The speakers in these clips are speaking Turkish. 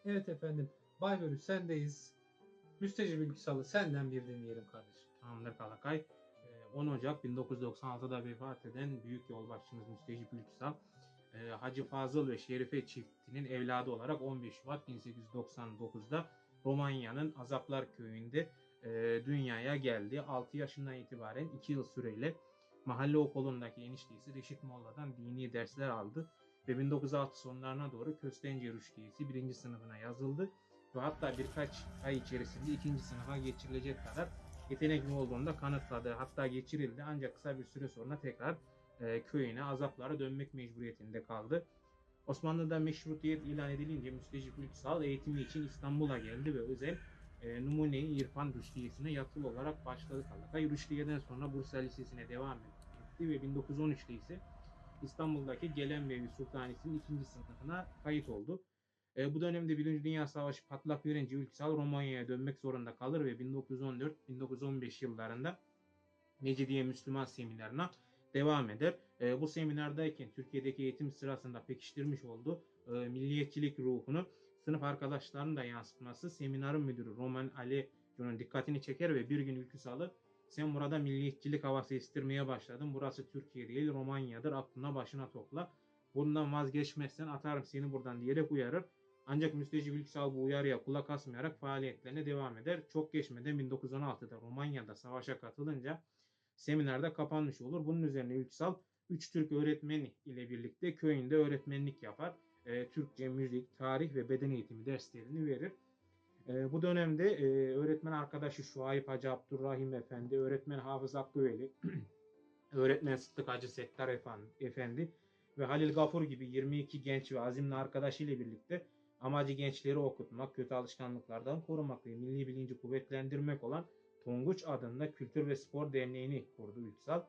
Evet efendim. Baybörü sendeyiz. Müstecip Ülküsal'ı senden bir dinleyelim kardeşim. Tamamdır Kalakay. 10 Ocak 1996'da vefat eden büyük yolbaşçımız Müstecip Ülküsal, Hacı Fazıl ve Şerife çiftinin evladı olarak 15 Şubat 1899'da Romanya'nın Azaplar köyünde dünyaya geldi. 6 yaşından itibaren 2 yıl süreyle mahalle okulundaki eniştesi Reşit Molla'dan dini dersler aldı ve 1906 sonlarına doğru Köstence Rüştiyesi 1. sınıfına yazıldı ve hatta birkaç ay içerisinde 2. sınıfa geçirilecek kadar yetenekli olduğunu da kanıtladı. Hatta geçirildi ancak kısa bir süre sonra tekrar köyüne, Azaplara dönmek mecburiyetinde kaldı. Osmanlı'da meşrutiyet ilan edilince Müstecip Ülküsal eğitimi için İstanbul'a geldi ve özel Numune-i İrfan Rüştiyesi'ne yatılı olarak başladı kalaka. Rüştiye'den sonra Bursa Lisesi'ne devam etti ve 1913'te ise İstanbul'daki Gelenbevi Sultanisi'nin 2. sınıfına kayıt oldu. Bu dönemde Birinci Dünya Savaşı patlak verince Ülküsal Romanya'ya dönmek zorunda kalır ve 1914-1915 yıllarında Mecidiye Müslüman Seminerine devam eder. Bu seminerdeyken Türkiye'deki eğitim sırasında pekiştirmiş olduğu milliyetçilik ruhunu sınıf arkadaşlarının da yansıtması seminerin müdürü Roman Alejo'nun dikkatini çeker ve bir gün Ülküsal'ı sen burada milliyetçilik havası estirmeye başladın. Burası Türkiye değil Romanya'dır. Aklına başına topla. Bundan vazgeçmezsen atarım seni buradan diyerek uyarır. Ancak Müstecip Ülküsal bu uyarıya kulak asmayarak faaliyetlerine devam eder. Çok geçmeden 1916'da Romanya'da savaşa katılınca seminerde kapanmış olur. Bunun üzerine Ülküsal 3 Türk öğretmeni ile birlikte köyünde öğretmenlik yapar. Türkçe, müzik, tarih ve beden eğitimi derslerini verir. Bu dönemde öğretmen arkadaşı Şuayb Hacı Abdurrahim Efendi, öğretmen Hafız Hakkı öğretmen Sıddık Hacı Settar Efendi ve Halil Gafur gibi 22 genç ve azimli arkadaşıyla birlikte amacı gençleri okutmak, kötü alışkanlıklardan korumak ve milli bilinci kuvvetlendirmek olan Tonguç adında Kültür ve Spor Derneği'ni kurdu Ülküsal.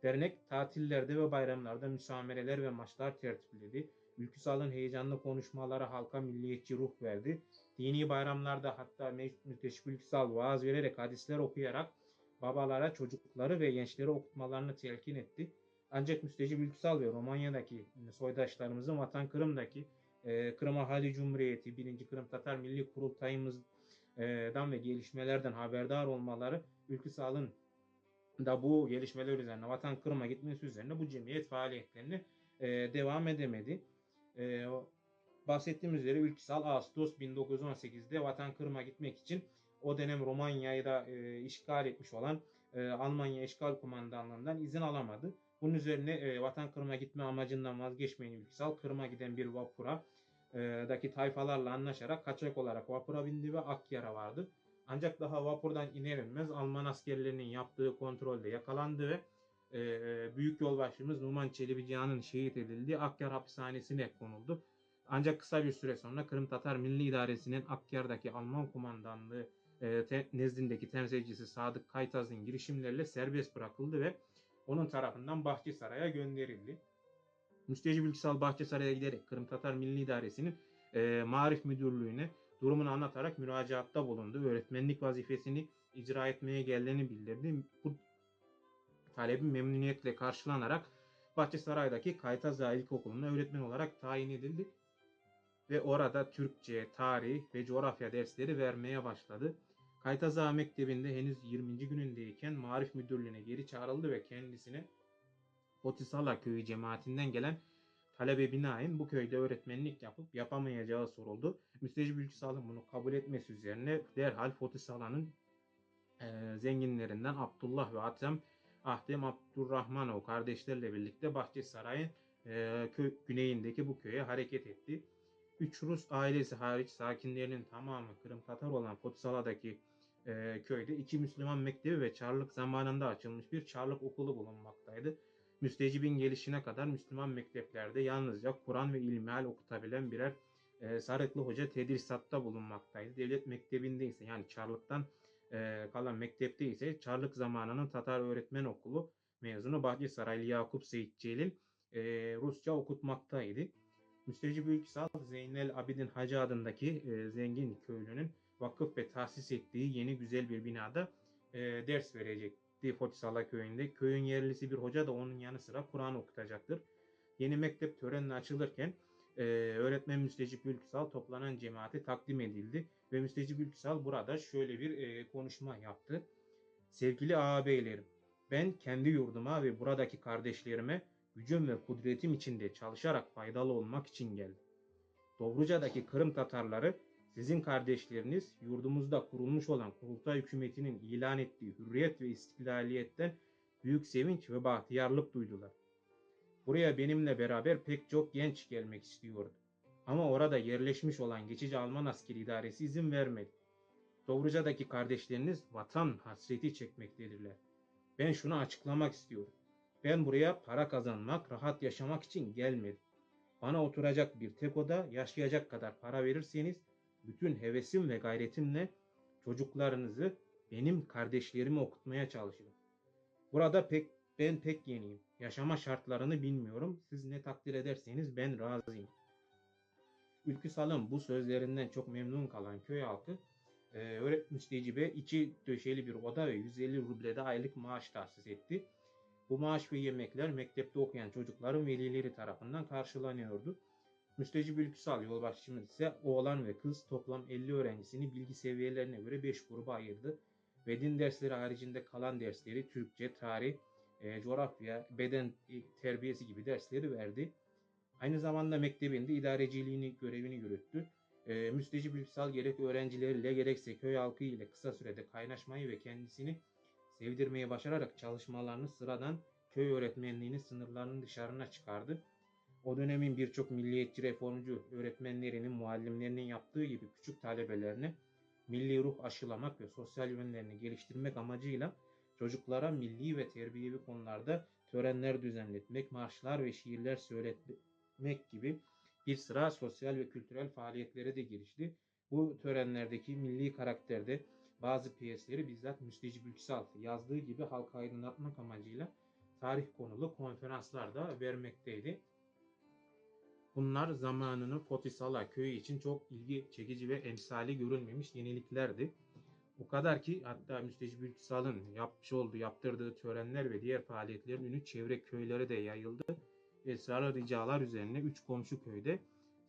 Dernek tatillerde ve bayramlarda müsamereler ve maçlar tertipledi. Ülküsal'ın heyecanlı konuşmaları halka milliyetçi ruh verdi. Dini bayramlarda hatta Müteşbih Ülküsal vaaz vererek hadisler okuyarak babalara çocukları ve gençleri okutmalarını telkin etti. Ancak Müstecip Ülküsal ve Romanya'daki soydaşlarımızın Vatan Kırım'daki Kırım Ahali Cumhuriyeti 1. Kırım Tatar Milli Kurultayımızdan ve gelişmelerden haberdar olmaları Ülküsal'ın da bu gelişmeler üzerine Vatan Kırım'a gitmesi üzerine bu cemiyet faaliyetlerini devam edemedi. E, Bahsettiğimiz üzere Ülküsal Ağustos 1918'de Vatan Kırım'a gitmek için o dönem Romanya'yı da işgal etmiş olan Almanya İşgal Kumandanlığı'ndan izin alamadı. Bunun üzerine Vatan Kırım'a gitme amacından vazgeçmeyen Ülküsal, Kırım'a giden bir vapura daki tayfalarla anlaşarak kaçak olarak vapura bindi ve Akyar'a vardı. Ancak daha vapurdan iner inmez Alman askerlerinin yaptığı kontrolde yakalandı ve büyük yolbaşımız Numan Çelebi Cihan'ın şehit edildiği Akyar hapishanesine konuldu. Ancak kısa bir süre sonra Kırım Tatar Milli İdaresi'nin Akyar'daki Alman kumandanlığı nezdindeki temsilcisi Sadık Kaytaz'ın girişimleriyle serbest bırakıldı ve onun tarafından Bahçesaray'a gönderildi. Müstecip Ülküsal Bahçesaray'a giderek Kırım Tatar Milli İdaresi'nin Marif Müdürlüğü'ne durumunu anlatarak müracaatta bulundu. Öğretmenlik vazifesini icra etmeye geldiğini bildirdi. Bu talebin memnuniyetle karşılanarak Bahçesaray'daki Kaytaz Ağa İlkokulu'na öğretmen olarak tayin edildi ve orada Türkçe, tarih ve coğrafya dersleri vermeye başladı. Kaytaz Ağa Mektebi'nde henüz 20. günündeyken Marif Müdürlüğü'ne geri çağrıldı ve kendisine Potisala köyü cemaatinden gelen talebe binaen bu köyde öğretmenlik yapıp yapamayacağı soruldu. Müstecip Ülküsal'ın bunu kabul etmesi üzerine derhal Potisala'nın zenginlerinden Abdullah ve Ahdem Abdurrahmanov kardeşlerle birlikte Bahçesaray'ın güneyindeki bu köye hareket etti. 3 Rus ailesi hariç sakinlerinin tamamı Kırım Tatar olan Potisala'daki köyde 2 Müslüman mektebi ve Çarlık zamanında açılmış bir Çarlık okulu bulunmaktaydı. Müstecibin gelişine kadar Müslüman mekteplerde yalnızca Kur'an ve ilmihal okutabilen birer Sarıklı Hoca tedrisatta bulunmaktaydı. Devlet mektebinde ise yani Çarlık'tan kalan mektepte ise Çarlık zamanının Tatar Öğretmen Okulu mezunu Bahçesaraylı Yakup Seyit Celil Rusça okutmaktaydı. Müstecip Ülküsal, Zeynel Abidin Hacı adındaki zengin köylünün vakıf ve tahsis ettiği yeni güzel bir binada ders verecekti Fotisala köyünde. Köyün yerlisi bir hoca da onun yanı sıra Kur'an okutacaktır. Yeni mektep törenle açılırken Öğretmen Müstecip Ülküsal toplanan cemaate takdim edildi ve Müstecip Ülküsal burada şöyle bir konuşma yaptı. Sevgili ağabeylerim, ben kendi yurduma ve buradaki kardeşlerime gücüm ve kudretim içinde çalışarak faydalı olmak için geldim. Dobruca'daki Kırım Tatarları sizin kardeşleriniz yurdumuzda kurulmuş olan kurultay hükümetinin ilan ettiği hürriyet ve istiklaliyetten büyük sevinç ve bahtiyarlık duydular. Buraya benimle beraber pek çok genç gelmek istiyordu. Ama orada yerleşmiş olan geçici Alman askeri idaresi izin vermedi. Dobruca'daki kardeşleriniz vatan hasreti çekmektedirler. Ben şunu açıklamak istiyorum. Ben buraya para kazanmak, rahat yaşamak için gelmedim. Bana oturacak bir tek oda, yaşayacak kadar para verirseniz bütün hevesim ve gayretimle çocuklarınızı benim kardeşlerimi okutmaya çalışırım. Burada ben pek yeniyim. Yaşama şartlarını bilmiyorum. Siz ne takdir ederseniz ben razıyım. Ülküsal'ın bu sözlerinden çok memnun kalan köy halkı müstecibe 2 döşeli bir oda ve 150 rublede aylık maaş tahsis etti. Bu maaş ve yemekler mektepte okuyan çocukların velileri tarafından karşılanıyordu. Müstecip Ülküsal yolbaşçımız ise oğlan ve kız toplam 50 öğrencisini bilgi seviyelerine göre 5 gruba ayırdı. Ve din dersleri haricinde kalan dersleri Türkçe, tarih, coğrafya, beden terbiyesi gibi dersleri verdi. Aynı zamanda mektebinde idareciliğini görevini yürüttü. Müstecip Ülküsal gerek öğrencileriyle gerekse köy halkı ile kısa sürede kaynaşmayı ve kendisini sevdirmeyi başararak çalışmalarını sıradan köy öğretmenliğinin sınırlarının dışarına çıkardı. O dönemin birçok milliyetçi reformcu öğretmenlerinin, muallimlerinin yaptığı gibi küçük talebelerine milli ruh aşılamak ve sosyal yönlerini geliştirmek amacıyla çocuklara milli ve terbiyevi konularda törenler düzenletmek, marşlar ve şiirler söyletmek gibi bir sıra sosyal ve kültürel faaliyetlere de girişti. Bu törenlerdeki milli karakterde bazı piyesleri bizzat Müstecip Ülküsal yazdığı gibi halka aydınlatmak amacıyla tarih konulu konferanslar da vermekteydi. Bunlar zamanının Fotisala köyü için çok ilgi çekici ve emsali görülmemiş yeniliklerdi. O kadar ki hatta Müstecip Ülküsal'ın yaptırdığı törenler ve diğer faaliyetlerin ünü çevre köylere de yayıldı. Esrarlı ricalar üzerine 3 komşu köyde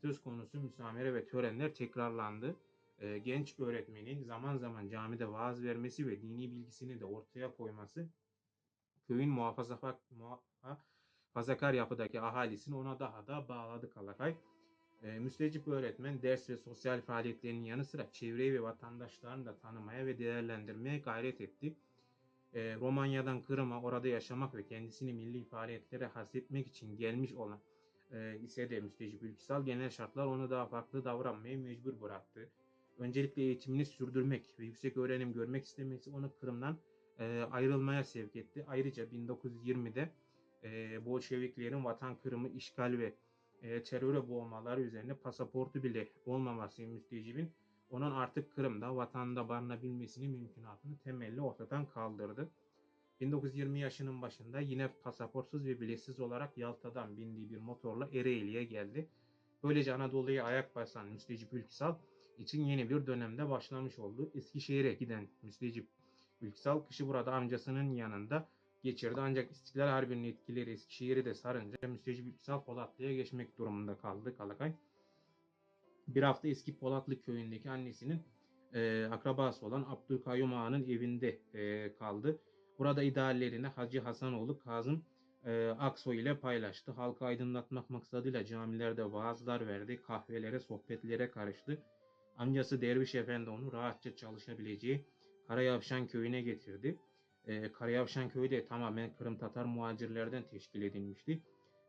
söz konusu müsamere ve törenler tekrarlandı. Genç öğretmenin zaman zaman camide vaaz vermesi ve dini bilgisini de ortaya koyması köyün muhafazakar yapıdaki ahalisini ona daha da bağladı Kalakay. Müstecip öğretmen ders ve sosyal faaliyetlerinin yanı sıra çevreyi ve vatandaşlarını da tanımaya ve değerlendirmeye gayret etti. Romanya'dan Kırım'a orada yaşamak ve kendisini milli faaliyetlere hasretmek için gelmiş olan ise de Müstecip Ülküsal genel şartlar onu daha farklı davranmaya mecbur bıraktı. Öncelikle eğitimini sürdürmek ve yüksek öğrenim görmek istemesi onu Kırım'dan ayrılmaya sevk etti. Ayrıca 1920'de Bolşeviklerin vatan Kırım'ı işgal ve teröre boğmaları üzerine pasaportu bile olmaması müstecibin onun artık Kırım'da vatanında barınabilmesinin mümkünatını temelli ortadan kaldırdı. 1920 yaşının başında yine pasaportsuz ve biletsiz olarak Yalta'dan bindiği bir motorla Ereğli'ye geldi. Böylece Anadolu'ya ayak basan Müstecip Ülküsal için yeni bir dönemde başlamış oldu. Eskişehir'e giden Müstecip Ülküsal kışı burada amcasının yanında geçirdi. Ancak İstiklal Harbi'nin etkileri Eskişehir'i de sarınca Müstecip Ülküsal Polatlı'ya geçmek durumunda kaldı Kalakay. Bir hafta eski Polatlı köyündeki annesinin akrabası olan Abdülkayyum Ağa'nın evinde kaldı. Burada ideallerini Hacı Hasanoğlu Kazım Aksoy ile paylaştı. Halkı aydınlatmak maksadıyla camilerde vaazlar verdi, kahvelere, sohbetlere karıştı. Amcası Derviş Efendi onu rahatça çalışabileceği Karayavşan köyüne getirdi. Karayavşan köyü de tamamen Kırım Tatar muhacirlerden teşkil edilmişti.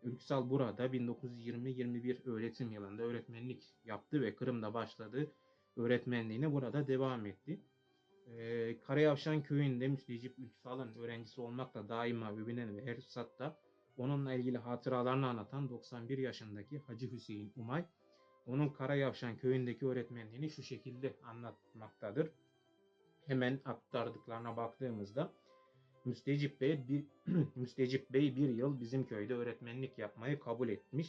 Ülküsal burada 1920-21 öğretim yılında öğretmenlik yaptı ve Kırım'da başladığı öğretmenliğine burada devam etti. Karayavşan köyünde Müstecip Ülküsal'ın öğrencisi olmakla daima övünen ve her fırsatta onunla ilgili hatıralarını anlatan 91 yaşındaki Hacı Hüseyin Umay, onun Karayavşan köyündeki öğretmenliğini şu şekilde anlatmaktadır. Hemen aktardıklarına baktığımızda Müstecip Bey bir yıl bizim köyde öğretmenlik yapmayı kabul etmiş.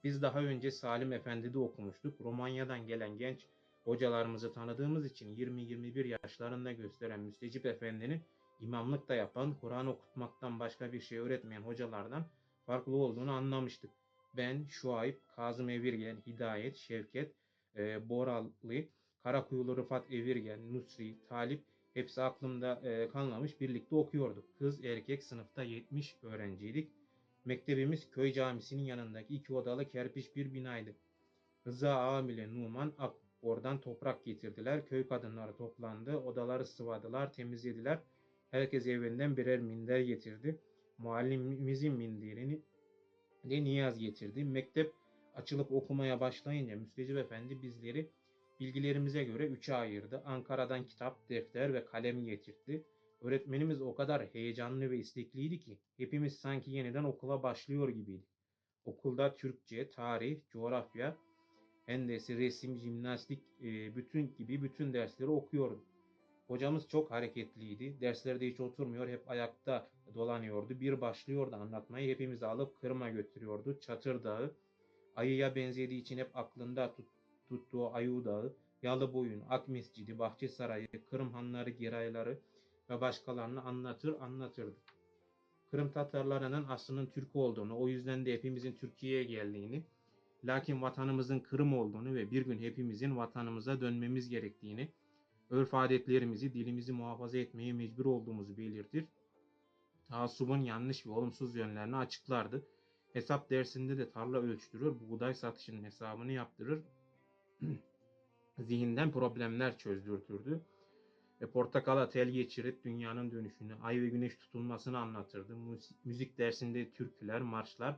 Biz daha önce Salim Efendi'de okumuştuk. Romanya'dan gelen genç hocalarımızı tanıdığımız için 20-21 yaşlarında gösteren Müstecip Efendi'nin imamlık da yapan, Kur'an okutmaktan başka bir şey öğretmeyen hocalardan farklı olduğunu anlamıştık. ben, Şuayb, Kazım Evirgen, Hidayet, Şevket, Boralı, Karakuyulu Rıfat Evirgen, Nusri, Talip hepsi aklımda kalmamış. Birlikte okuyorduk. Kız erkek sınıfta 70 öğrenciydik. Mektebimiz köy camisinin yanındaki 2 odalı kerpiç bir binaydı. Rıza ağam ile Numan Ak oradan toprak getirdiler. Köy kadınları toplandı. Odaları sıvadılar, temizlediler. Herkes evinden birer minder getirdi. Muallimimizin minderini de Niyaz getirdi. Mektep açılıp okumaya başlayınca Müstecip Efendi bizleri bilgilerimize göre üçe ayırdı. Ankara'dan kitap, defter ve kalem getirdi. Öğretmenimiz o kadar heyecanlı ve istekliydi ki hepimiz sanki yeniden okula başlıyor gibiydik. Okulda Türkçe, tarih, coğrafya, hendesi, resim, jimnastik bütün dersleri okuyorduk. Hocamız çok hareketliydi. Derslerde hiç oturmuyor, hep ayakta dolanıyordu. Bir başlıyordu anlatmayı, hepimizi alıp Kırım'a götürüyordu. Çatır Dağı, ayıya benzediği için hep aklında tuttuğu Ayı Dağı, Yalıboyun, Ak Mescidi, Bahçesaray'ı, Kırım Hanları, Girayları ve başkalarını anlatırdı. Kırım Tatarlarının aslının Türk olduğunu, o yüzden de hepimizin Türkiye'ye geldiğini, lakin vatanımızın Kırım olduğunu ve bir gün hepimizin vatanımıza dönmemiz gerektiğini, örf adetlerimizi, dilimizi muhafaza etmeye mecbur olduğumuzu belirtir. Taassubun yanlış ve olumsuz yönlerini açıklardı. Hesap dersinde de tarla ölçtürür, buğday satışının hesabını yaptırır, zihinden problemler çözdürtürdü. Portakala tel geçirip dünyanın dönüşünü, ay ve güneş tutulmasını anlatırdı. Müzik dersinde türküler, marşlar,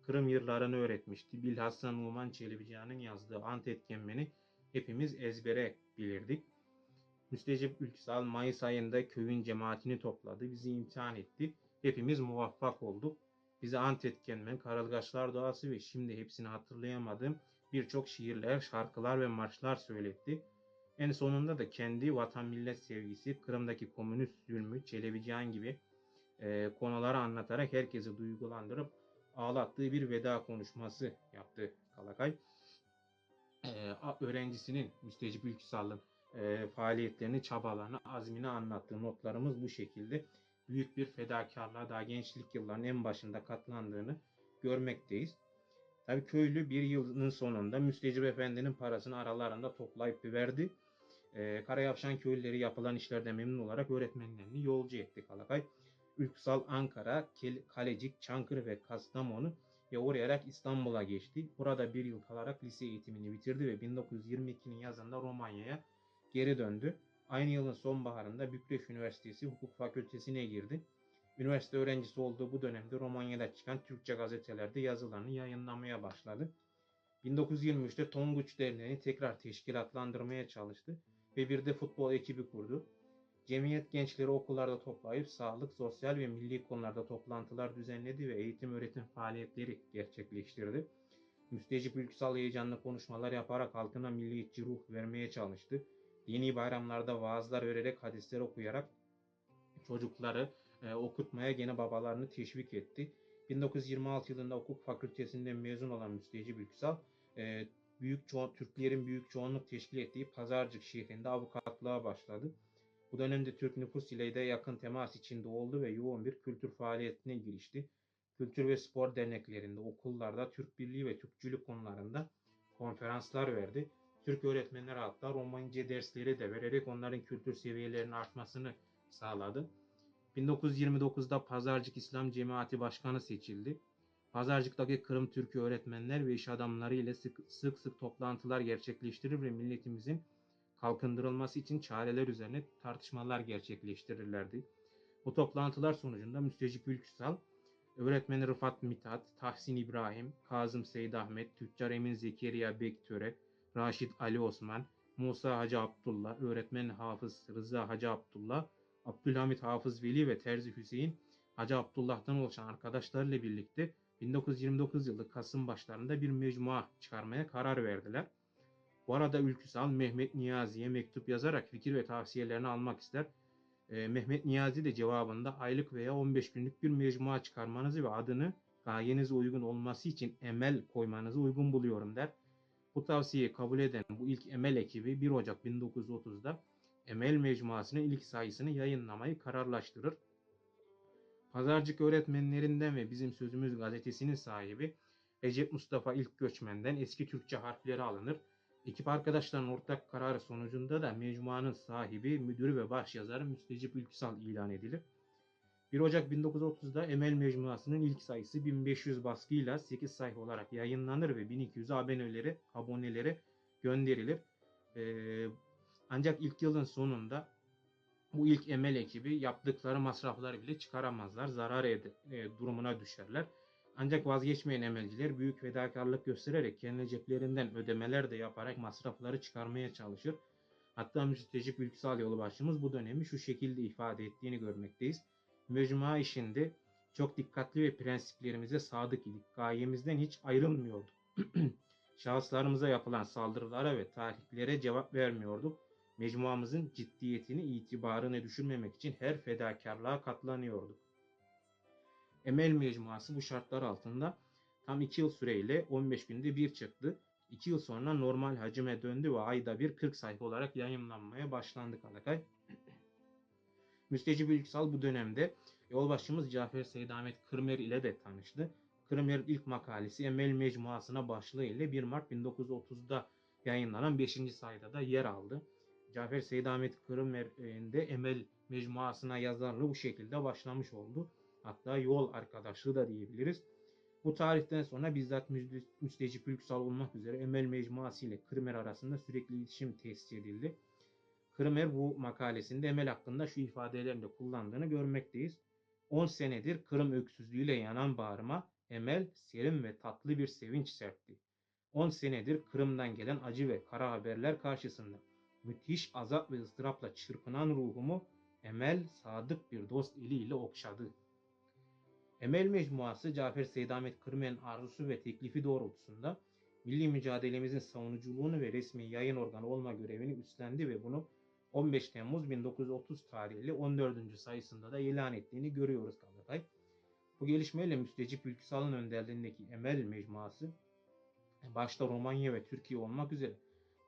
Kırım yırlarını öğretmişti. Bilhassa Numan Çelebican'ın yazdığı Ant Etkenmen'i hepimiz ezbere bilirdik. Müstecip Ülküsal Mayıs ayında köyün cemaatini topladı, bizi imtihan etti. Hepimiz muvaffak olduk. Bize Ant Etkenmen, Karalgaçlar Doğası ve şimdi hepsini hatırlayamadığım birçok şiirler, şarkılar ve marşlar söyletti. En sonunda da kendi vatan millet sevgisi, Kırım'daki komünist zulmü, Çelebican gibi konuları anlatarak herkesi duygulandırıp ağlattığı bir veda konuşması yaptı Kalakay. Öğrencisinin Müstecip Ülküsal'ın faaliyetlerini, çabalarını, azmini anlattığı notlarımız bu şekilde. Büyük bir fedakarlığa daha gençlik yıllarının en başında katlandığını görmekteyiz. Tabii köylü bir yılın sonunda Müstecip Efendi'nin parasını aralarında toplayıp verdi. Karayavşan köylüleri yapılan işlerden memnun olarak öğretmenlerini yolcu etti Kalakay. Ülküsal Ankara, Kalecik, Çankırı ve Kastamonu uğrayarak İstanbul'a geçti. Burada bir yıl kalarak lise eğitimini bitirdi ve 1922'nin yazında Romanya'ya geri döndü. Aynı yılın sonbaharında Bükreş Üniversitesi Hukuk Fakültesine girdi. Üniversite öğrencisi olduğu bu dönemde Romanya'da çıkan Türkçe gazetelerde yazılarını yayınlamaya başladı. 1923'te Tonguç Derneği'ni tekrar teşkilatlandırmaya çalıştı ve bir de futbol ekibi kurdu. Cemiyet gençleri okullarda toplayıp sağlık, sosyal ve milli konularda toplantılar düzenledi ve eğitim öğretim faaliyetleri gerçekleştirdi. Müstecip Ülküsal heyecanlı konuşmalar yaparak halkına milliyetçi ruh vermeye çalıştı. Dini bayramlarda vaazlar vererek, hadisler okuyarak çocukları okutmaya gene babalarını teşvik etti. 1926 yılında hukuk fakültesinden mezun olan Müstecip Ülküsal, Türklerin büyük çoğunluk teşkil ettiği Pazarcık şehrinde avukatlığa başladı. Bu dönemde Türk nüfus ile de yakın temas içinde oldu ve yoğun bir kültür faaliyetine girişti. Kültür ve spor derneklerinde, okullarda Türk Birliği ve Türkçülük konularında konferanslar verdi. Türk öğretmenlere hatta Romanya dersleri de vererek onların kültür seviyelerinin artmasını sağladı. 1929'da Pazarcık İslam Cemaati Başkanı seçildi. Pazarcık'taki Kırım Türk'ü öğretmenler ve iş adamları ile sık sık toplantılar gerçekleştirir ve milletimizin kalkındırılması için çareler üzerine tartışmalar gerçekleştirirlerdi. Bu toplantılar sonucunda Müstecip Ülküsal, öğretmeni Rıfat Mithat, Tahsin İbrahim, Kazım Seyit Ahmet, Tüccar Emin Zekeriya Bektöre, Raşit Ali Osman, Musa Hacı Abdullah, öğretmen Hafız Rıza Hacı Abdullah, Abdülhamit Hafız Veli ve Terzi Hüseyin Hacı Abdullah'tan oluşan arkadaşlarıyla birlikte 1929 yılı Kasım başlarında bir mecmua çıkarmaya karar verdiler. Bu arada Ülküsal Mehmet Niyazi'ye mektup yazarak fikir ve tavsiyelerini almak ister. Mehmet Niyazi de cevabında aylık veya 15 günlük bir mecmua çıkarmanızı ve adını gayenize uygun olması için Emel koymanızı uygun buluyorum der. Bu tavsiyeyi kabul eden bu ilk Emel ekibi 1 Ocak 1930'da Emel Mecmuası'nın ilk sayısını yayınlamayı kararlaştırır. Pazarcık öğretmenlerinden ve Bizim Sözümüz gazetesinin sahibi Recep Mustafa ilk göçmenden eski Türkçe harfleri alınır. Ekip arkadaşlarının ortak kararı sonucunda da mecmuanın sahibi, müdürü ve başyazarı Müstecip Ülküsal ilan edilir. 1 Ocak 1930'da Emel Mecmuası'nın ilk sayısı 1500 baskıyla 8 sayfa olarak yayınlanır ve 1200 abonelere gönderilir. Ancak ilk yılın sonunda bu ilk Emel ekibi yaptıkları masrafları bile çıkaramazlar, durumuna düşerler. Ancak vazgeçmeyen emelciler büyük fedakarlık göstererek kendi ceplerinden ödemeler de yaparak masrafları çıkarmaya çalışır. Hatta Müstecip Ülküsal Yolbaşımız bu dönemi şu şekilde ifade ettiğini görmekteyiz. Mecmua işinde çok dikkatli ve prensiplerimize sadık idik. Gayemizden hiç ayrılmıyorduk. Şahıslarımıza yapılan saldırılara ve tahriklere cevap vermiyorduk. Mecmuamızın ciddiyetini, itibarını düşürmemek için her fedakarlığa katlanıyorduk. Emel Mecmuası bu şartlar altında tam 2 yıl süreyle 15 günde bir çıktı. 2 yıl sonra normal hacime döndü ve ayda bir 40 sayfa olarak yayımlanmaya başlandı Kalakay. Müstecip Ülküsal bu dönemde yolbaşımız Cafer Seydamet Kırmer ile de tanıştı. Kırmer'in ilk makalesi Emel Mecmuası'na başlığı ile 1 Mart 1930'da yayınlanan 5. sayıda da yer aldı. Cafer Seydamet Kırmer'in de Emel Mecmuası'na yazarlığı bu şekilde başlamış oldu. Hatta yol arkadaşlığı da diyebiliriz. Bu tarihten sonra bizzat Müstecip Ülküsal olmak üzere Emel Mecmuası ile Kırmer arasında sürekli iletişim tesis edildi. Kırmer bu makalesinde Emel hakkında şu ifadelerini de kullandığını görmekteyiz. 10 senedir Kırım öksüzlüğüyle yanan bağrıma Emel serin ve tatlı bir sevinç serpti. 10 senedir Kırım'dan gelen acı ve kara haberler karşısında müthiş azap ve ıstırapla çırpınan ruhumu Emel sadık bir dost eliyle okşadı. Emel Mecmuası Cafer Seydamet Kırmer'in arzusu ve teklifi doğrultusunda milli mücadelemizin savunuculuğunu ve resmi yayın organı olma görevini üstlendi ve bunu 15 Temmuz 1930 tarihli 14. sayısında da ilan ettiğini görüyoruz Kalakay. Bu gelişmeyle Müstecip Ülküsal'ın önderliğindeki Emel Mecmuası başta Romanya ve Türkiye olmak üzere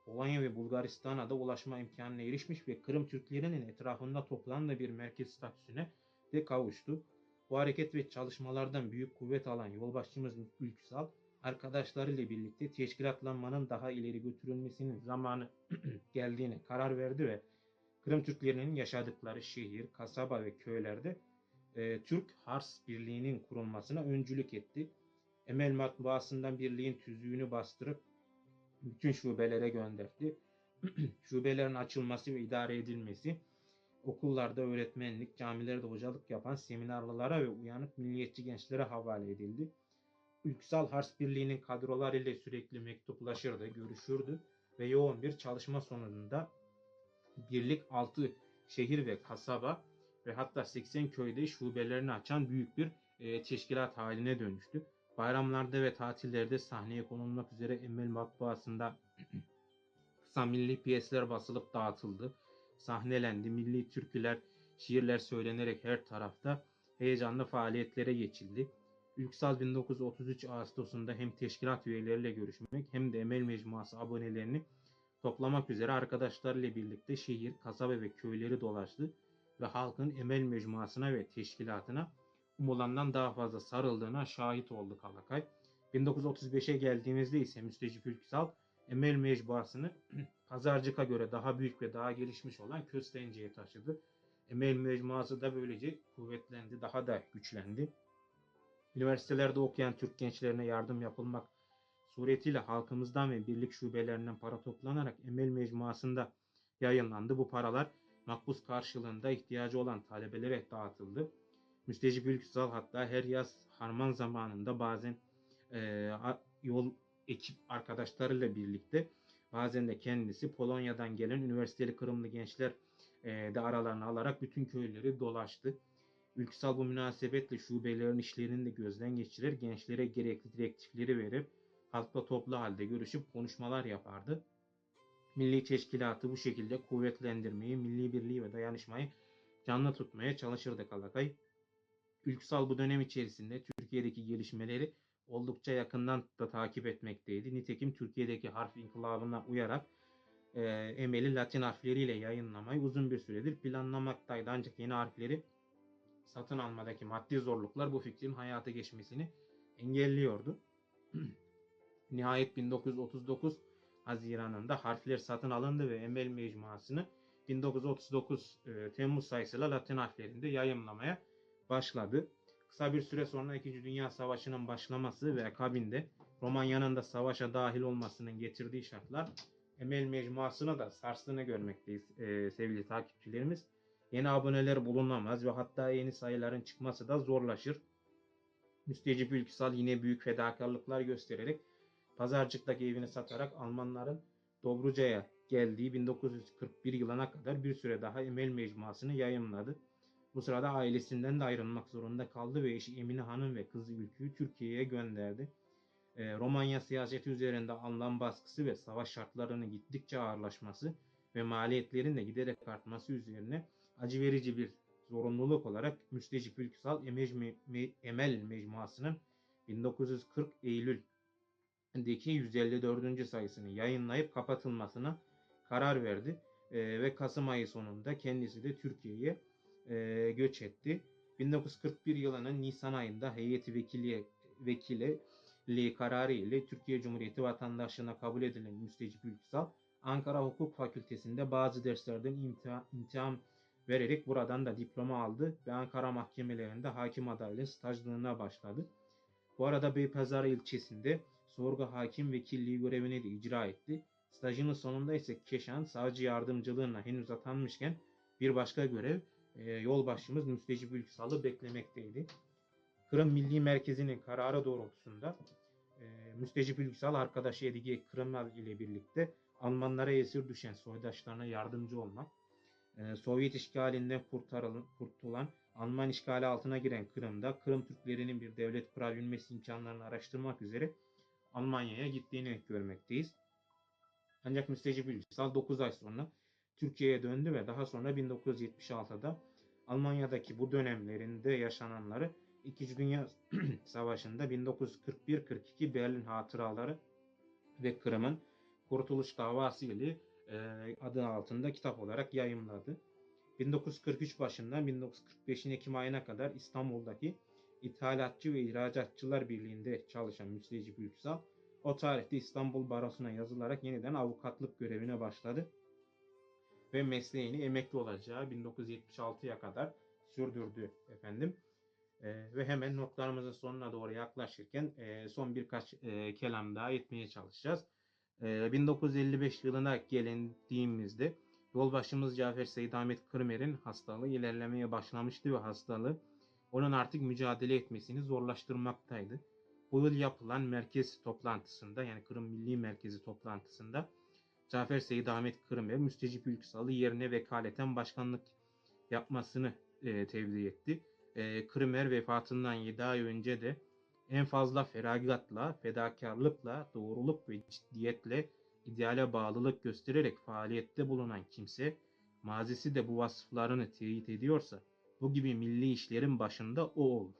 Polonya ve Bulgaristan'a da ulaşma imkanına erişmiş ve Kırım Türklerinin etrafında toplanan bir merkez statüsüne de kavuştu. Bu hareket ve çalışmalardan büyük kuvvet alan yolbaşçımız Ülküsal, arkadaşlarıyla birlikte teşkilatlanmanın daha ileri götürülmesinin zamanı geldiğine karar verdi ve Kırım Türklerinin yaşadıkları şehir, kasaba ve köylerde Türk Hars Birliği'nin kurulmasına öncülük etti. Emel matbaasından birliğin tüzüğünü bastırıp bütün şubelere gönderdi. Şubelerin açılması ve idare edilmesi, okullarda öğretmenlik, camilerde hocalık yapan seminarlılara ve uyanık milliyetçi gençlere havale edildi. Ülküsal Hars Birliği'nin kadrolar ile sürekli mektuplaşırdı, görüşürdü ve yoğun bir çalışma sonunda birlik 6 şehir ve kasaba ve hatta 80 köyde şubelerini açan büyük bir teşkilat haline dönüştü. Bayramlarda ve tatillerde sahneye konulmak üzere Emel Matbaası'nda kısa milli piyesler basılıp dağıtıldı. Sahnelendi, milli türküler, şiirler söylenerek her tarafta heyecanlı faaliyetlere geçildi. Ülküsal 1933 Ağustos'unda hem teşkilat üyeleriyle görüşmek hem de Emel Mecmuası abonelerini toplamak üzere arkadaşlarıyla birlikte şehir, kasaba ve köyleri dolaştı ve halkın Emel Mecmuası'na ve teşkilatına umulandan daha fazla sarıldığına şahit oldu Kalakay. 1935'e geldiğimizde ise Müstecip Ülküsal Emel Mecmuası'nı Pazarcık'a göre daha büyük ve daha gelişmiş olan Köstence'ye taşıdı. Emel Mecmuası da böylece kuvvetlendi, daha da güçlendi. Üniversitelerde okuyan Türk gençlerine yardım yapılmak suretiyle halkımızdan ve birlik şubelerinden para toplanarak Emel Mecmuası'nda yayınlandı. Bu paralar makbuz karşılığında ihtiyacı olan talebelere dağıtıldı. Müstecip Ülküsal hatta her yaz harman zamanında bazen yol ekip arkadaşlarıyla birlikte bazen de kendisi Polonya'dan gelen üniversiteli Kırımlı gençler de aralarına alarak bütün köyleri dolaştı. Ülküsal bu münasebetle şubelerin işlerini de gözden geçirir, gençlere gerekli direktifleri verir, halkla toplu halde görüşüp konuşmalar yapardı. Milli teşkilatı bu şekilde kuvvetlendirmeyi, milli birliği ve dayanışmayı canlı tutmaya çalışırdı Kalakay. Ülküsal bu dönem içerisinde Türkiye'deki gelişmeleri oldukça yakından da takip etmekteydi. Nitekim Türkiye'deki harf inkılabına uyarak Emel'i Latin harfleriyle yayınlamayı uzun bir süredir planlamaktaydı. Ancak yeni harfleri satın almadaki maddi zorluklar bu fikrin hayata geçmesini engelliyordu. Nihayet 1939 Haziran'ında harfler satın alındı ve Emel Mecmuası'nı 1939 Temmuz sayısıyla Latin harflerinde yayımlamaya başladı. Kısa bir süre sonra 2. Dünya Savaşı'nın başlaması ve akabinde Romanya'nın da savaşa dahil olmasının getirdiği şartlar Emel Mecmuası'nı da sarstığını görmekteyiz sevgili takipçilerimiz. Yeni aboneler bulunamaz ve hatta yeni sayıların çıkması da zorlaşır. Müstecip Ülküsal yine büyük fedakarlıklar göstererek Pazarcık'taki evini satarak Almanların Dobruca'ya geldiği 1941 yılına kadar bir süre daha Emel Mecmuası'nı yayımladı. Bu sırada ailesinden de ayrılmak zorunda kaldı ve eşi Emine Hanım ve kızı Ülkü'yü Türkiye'ye gönderdi. Romanya siyaseti üzerinde alınan baskısı ve savaş şartlarının gittikçe ağırlaşması ve maliyetlerin de giderek artması üzerine acı verici bir zorunluluk olarak Müstecip Ülküsal Emel Mecmuası'nın 1940 Eylül'deki 154. sayısını yayınlayıp kapatılmasına karar verdi. Ve Kasım ayı sonunda kendisi de Türkiye'ye göç etti. 1941 yılının Nisan ayında heyeti vekili kararı ile Türkiye Cumhuriyeti vatandaşlığına kabul edilen Müstecip Ülküsal, Ankara Hukuk Fakültesi'nde bazı derslerden imtihan vererek buradan da diploma aldı ve Ankara mahkemelerinde hakim adaylığı stajlığına başladı. Bu arada Beypazarı ilçesinde sorgu hakim vekilliği görevini de icra etti. Stajının sonunda ise Keşan savcı yardımcılığına henüz atanmışken bir başka görev yolbaşımız Müstecip Ülküsal'ı beklemekteydi. Kırım Milli Merkezi'nin kararı doğrultusunda Müstecip Ülküsal arkadaşı Edige Kırımel ile birlikte Almanlara esir düşen soydaşlarına yardımcı olmak, Sovyet işgalinden kurtulan Alman işgali altına giren Kırım'da Kırım Türklerinin bir devlet kurabilmesi imkanlarını araştırmak üzere Almanya'ya gittiğini görmekteyiz. Ancak Müstecip Ülküsal 9 ay sonra Türkiye'ye döndü ve daha sonra 1976'da Almanya'daki bu dönemlerinde yaşananları 2. Dünya Savaşı'nda 1941-42 Berlin Hatıraları ve Kırım'ın Kurtuluş Davası ile adı altında kitap olarak yayımladı. 1943 başından 1945'in Ekim ayına kadar İstanbul'daki İthalatçı ve İhracatçılar Birliği'nde çalışan Müstecip Ülküsal, o tarihte İstanbul Barosu'na yazılarak yeniden avukatlık görevine başladı ve mesleğini emekli olacağı 1976'ya kadar sürdürdü efendim. Ve hemen notlarımızın sonuna doğru yaklaşırken son birkaç kelam daha etmeye çalışacağız. 1955 yılına gelindiğimizde yolbaşımız Cafer Seyit Ahmet Kırmer'in hastalığı ilerlemeye başlamıştı ve hastalığı onun artık mücadele etmesini zorlaştırmaktaydı. Bu yıl yapılan merkez toplantısında, yani Kırım Milli Merkezi toplantısında Cafer Seyit Ahmet Kırmer Müstecip Ülküsal'ı yerine vekaleten başkanlık yapmasını tevdi etti. Kırmer vefatından 7 ay önce de en fazla feragatla, fedakarlıkla, doğruluk ve ciddiyetle ideale bağlılık göstererek faaliyette bulunan kimse, mazisi de bu vasıflarını teyit ediyorsa, bu gibi milli işlerin başında o olur.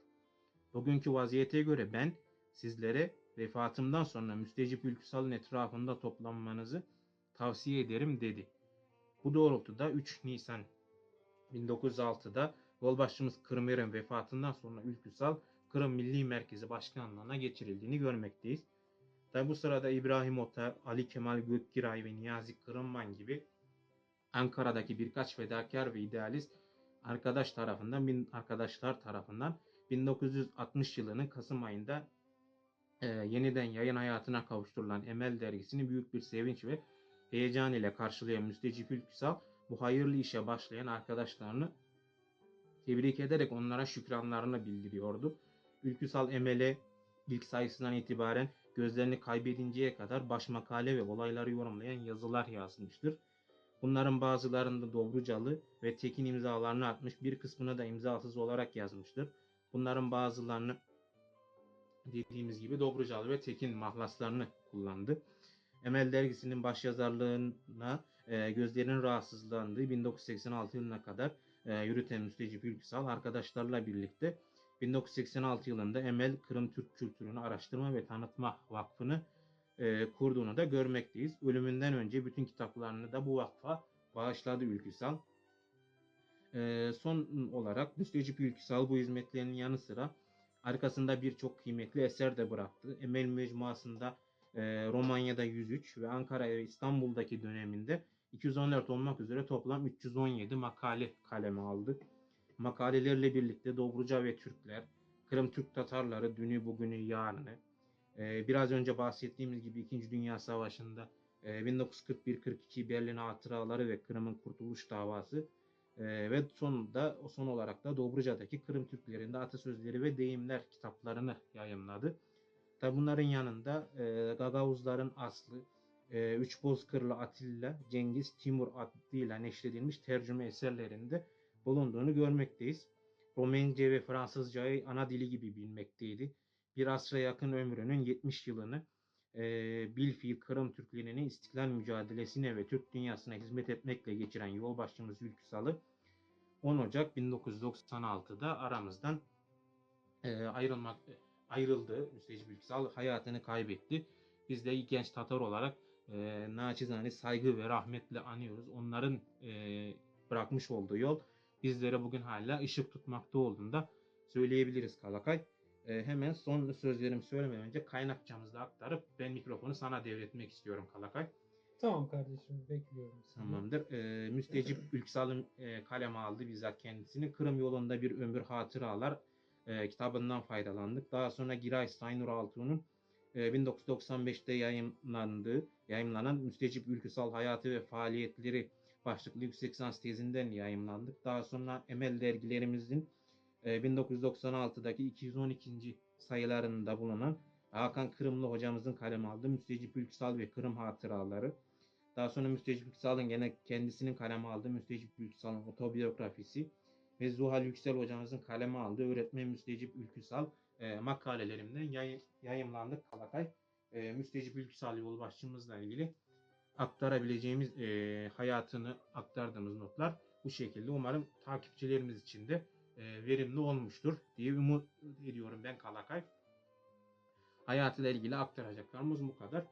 Bugünkü vaziyete göre ben sizlere vefatımdan sonra Müstecip Ülküsal'ın etrafında toplanmanızı tavsiye ederim dedi. Bu doğrultuda 3 Nisan 1906'da yolbaşçımız Kırmer'in vefatından sonra Ülküsal Kırım Milli Merkezi Başkanlığı'na geçirildiğini görmekteyiz. Tabi bu sırada İbrahim Ota, Ali Kemal Gökgiray ve Niyazi Kırımban gibi Ankara'daki birkaç fedakar ve idealist arkadaşlar tarafından 1960 yılının Kasım ayında yeniden yayın hayatına kavuşturulan Emel dergisini büyük bir sevinç ve heyecan ile karşılayan Müstecip Ülküsal, bu hayırlı işe başlayan arkadaşlarını tebrik ederek onlara şükranlarını bildiriyordu. Ülküsal Emel'e ilk sayısından itibaren gözlerini kaybedinceye kadar baş makale ve olayları yorumlayan yazılar yazmıştır. Bunların bazılarında Dobrucalı ve Tekin imzalarını atmış, bir kısmını da imzasız olarak yazmıştır. Bunların bazılarını dediğimiz gibi Dobrucalı ve Tekin mahlaslarını kullandı. Emel dergisinin başyazarlığına gözlerinin rahatsızlandığı 1986 yılına kadar yürüten Müstecip Ülküsal arkadaşlarla birlikte 1986 yılında Emel Kırım Türk Kültürünü Araştırma ve Tanıtma Vakfı'nı kurduğunu da görmekteyiz. Ölümünden önce bütün kitaplarını da bu vakfa bağışladı Ülküsal. Son olarak Müstecip Ülküsal bu hizmetlerinin yanı sıra Arkasında birçok kıymetli eser de bıraktı. Emel Mecmuası'nda Romanya'da 103 ve Ankara ve İstanbul'daki döneminde 214 olmak üzere toplam 317 makale kaleme aldı. Makalelerle birlikte Dobruca ve Türkler, Kırım Türk Tatarları, dünü bugünü yarını, biraz önce bahsettiğimiz gibi 2. Dünya Savaşı'nda 1941-42 Berlin Hatıraları ve Kırım'ın Kurtuluş Davası ve son olarak da Dobruca'daki Kırım Türklerinde atasözleri ve deyimler kitaplarını yayımladı. Tabi bunların yanında Gagavuzların aslı, Üç Bozkırlı Atilla, Cengiz, Timur adıyla neşredilmiş tercüme eserlerinde bulunduğunu görmekteyiz. Romence ve Fransızcayı ana dili gibi bilmekteydi. Bir asra yakın ömrünün 70 yılını bilfiil Kırım Türklerinin istiklal mücadelesine ve Türk dünyasına hizmet etmekle geçiren yolbaşçımız Ülkü Salı 10 Ocak 1996'da aramızdan ayrılmak ayrıldı. Müstecip Ülküsal hayatını kaybetti. Biz de genç Tatar olarak naçizane saygı ve rahmetle anıyoruz. Onların bırakmış olduğu yol bizlere bugün hala ışık tutmakta olduğunu da söyleyebiliriz Kalakay. Hemen son sözlerimi söylemeden önce kaynakçamızı da aktarıp ben mikrofonu sana devretmek istiyorum Kalakay. Tamam kardeşim, bekliyorum seni. Tamamdır. Müstecip Ülküsal'ın kaleme aldı bizzat kendisini. Kırım yolunda bir ömür hatıralar kitabından faydalandık. Daha sonra Giray Saynur Altun'un 1995'te yayımlanan Müstecip Ülküsal Hayatı ve Faaliyetleri başlıklı yüksek lisans tezinden yayımlandık. Daha sonra Emel dergilerimizin 1996'daki 212. sayılarında bulunan Hakan Kırımlı hocamızın kaleme aldığı Müstecip Ülküsal ve Kırım Hatıraları. Daha sonra Müstecip Ülküsal'ın gene kendisinin kaleme aldığı Müstecip Ülküsal'ın otobiyografisi ve Zuhal Yüksel hocamızın kaleme aldığı Öğretmen Müstecip Ülküsal makalelerimden yayımlandık Kalakay. Müstecip Ülküsal yolbaşçımızla ilgili aktarabileceğimiz hayatını aktardığımız notlar bu şekilde. Umarım takipçilerimiz için de verimli olmuştur diye umut ediyorum ben Kalakay. Hayatıyla ilgili aktaracaklarımız bu kadar.